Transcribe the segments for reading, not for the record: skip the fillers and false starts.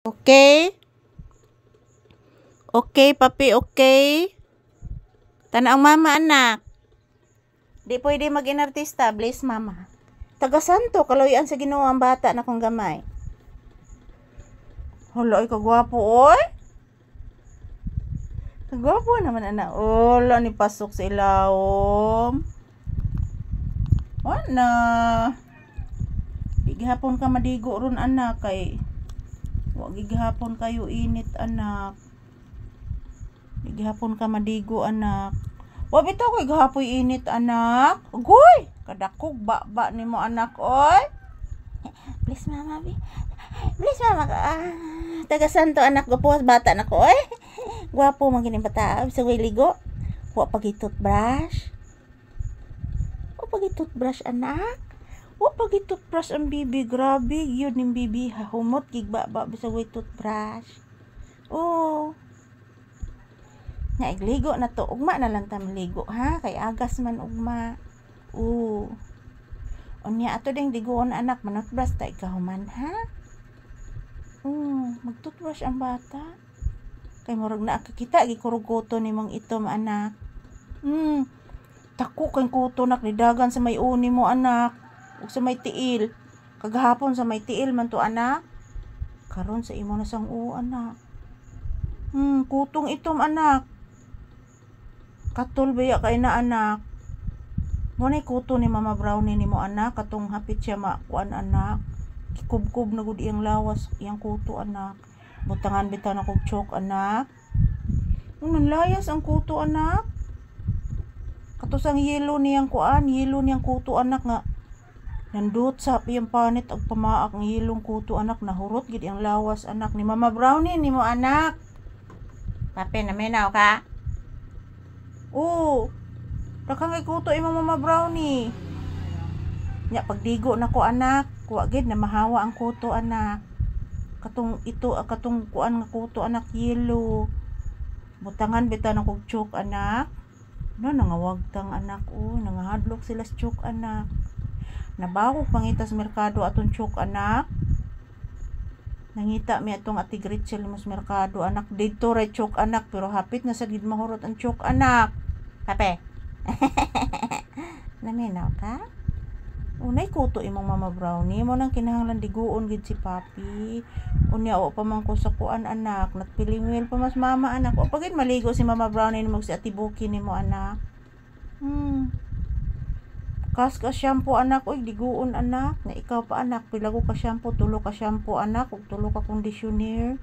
Okay? Okay, papi, okay? Tanaang mama, anak. Di pwede maging artista, please, mama. Taga-santo, kaloyan sa Ginoo ang bata na kong gamay. Hala, ay kagwapo, oy. Kagwapo naman, anak. Hala, ni pasok sa ilawom. Wala. Gihapon ka madigo ron, anak, kay wag gihapon kayo init, anak. Gihapon ka madigo, anak. Wa bitaw kay gahapoy init, anak. Ugoy, kadakog ba nimo, anak, oy. Please mama, please mama. Taga santo, anak, gapuas bata na ko, oy. Gwapo man gining bata, sa way ligo. Wa pagi toothbrush. Wa pagi toothbrush, anak. Wa pagi toothbrush ang bibi, grabe yun ning bibi, humot gigba bisag way toothbrush. Oh. Nga igligo na to, ugma na lang ta maligo, ha? Kay agas man ugma. Oh. Unya ato ding diguon, anak, manotbrush ta ikahuman, ha? Magtoothbrush ang bata. Kay murag na kita gikurugoto nimong itom, anak. Tako kay kuto nak nidagan sa may uni mo, anak. Ug sa may tiil. Kagahapon sa may tiil man to, anak. Karon sa imo na sang anak. Kutong itom, anak. Katol baya kay na, anak. Munay kuto ni Mama Brownie nimo, anak, katong hapit siya makuan, anak. Kikubkub na gud iyang lawas, iyang kuto, anak. Butangan bitaw na kog chok, anak. Layas ang kuto, anak. Katusang yelo niyang kuan, yelo niyang kuto, anak, nga nandut sa iyang panit ag pamaak ng yelong kuto, anak. Nahurot gid iyang lawas, anak, ni Mama Brownie nimo, anak. Papi, naminaw ka? Dakang kay kuto imong Mama Brownie. Nya pagdigo na ko, anak, wa gid na mahawa ang kuto, anak. Katong kuan nga kuto, anak, yelo. Butangan bitaw na kog chok, anak. Nangawagtang, anak, nangahadlok sila sa chok, anak. Nabago pangitas merkado atong chok, anak. Nangita mi atong Ate Gretchen mo sa merkado, anak. Dito ray chok, anak, pero hapit na sa gid mahurot ang chok, anak. Pape. Naminaw ka? Unay kuto imong Mama Brownie mo nang kinahanglan diguon gid si papi. Unya o pa man ko sa kuan, anak. Nagpilimil pa mas mama, anak. O pagid maligo si Mama Brownie nimo si Ate Buki nimo, anak. Kas ka shampoo, anak, oy diguon, anak. Na ikaw pa, anak, pilago ka shampoo, tulo ka shampoo, anak, ug tulo ka conditioner.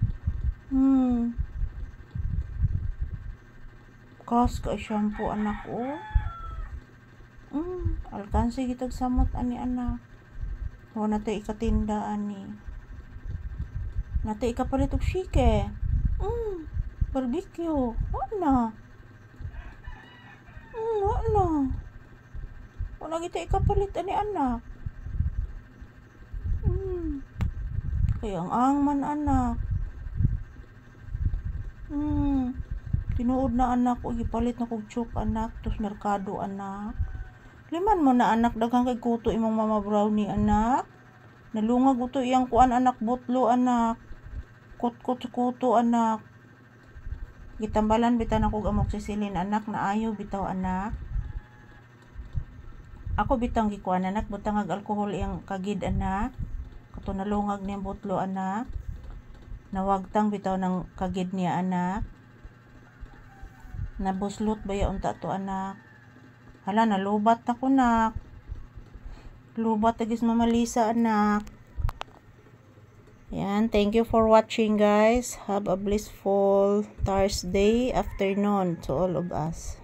Kas ka shampoo, anak, alkansi gitag samot ani, anak. Wa na tay ikatinda ani. Natay ikapalit og shike. Barbecue. Wa na. Wala kita ikapalit ani, anak. Kaya ang man, anak. Tinuod na, anak, o ipalit na kog chok, anak, tos merkado, anak. Liman mo na, anak, daghang kay kuto imong Mama Brownie, anak. Nalungag uto iyang kuan, anak, botlo, anak. Kot sa kuto, anak. Gitambalan bitaw na kog amoxicillin, anak, na ayaw bitaw, anak. Ako bitang gikuan, anak, butangag alcohol iyang kagid, anak. Kato nalungag niyang botlo, anak. Nawagtang bitaw ng kagid niya, anak. Nabuslot baya unta to, anak. Hala, nalubat na ko, nak. Lubat agis Mama Lisa, anak. Yan, thank you for watching, guys. Have a blissful Thursday afternoon to all of us.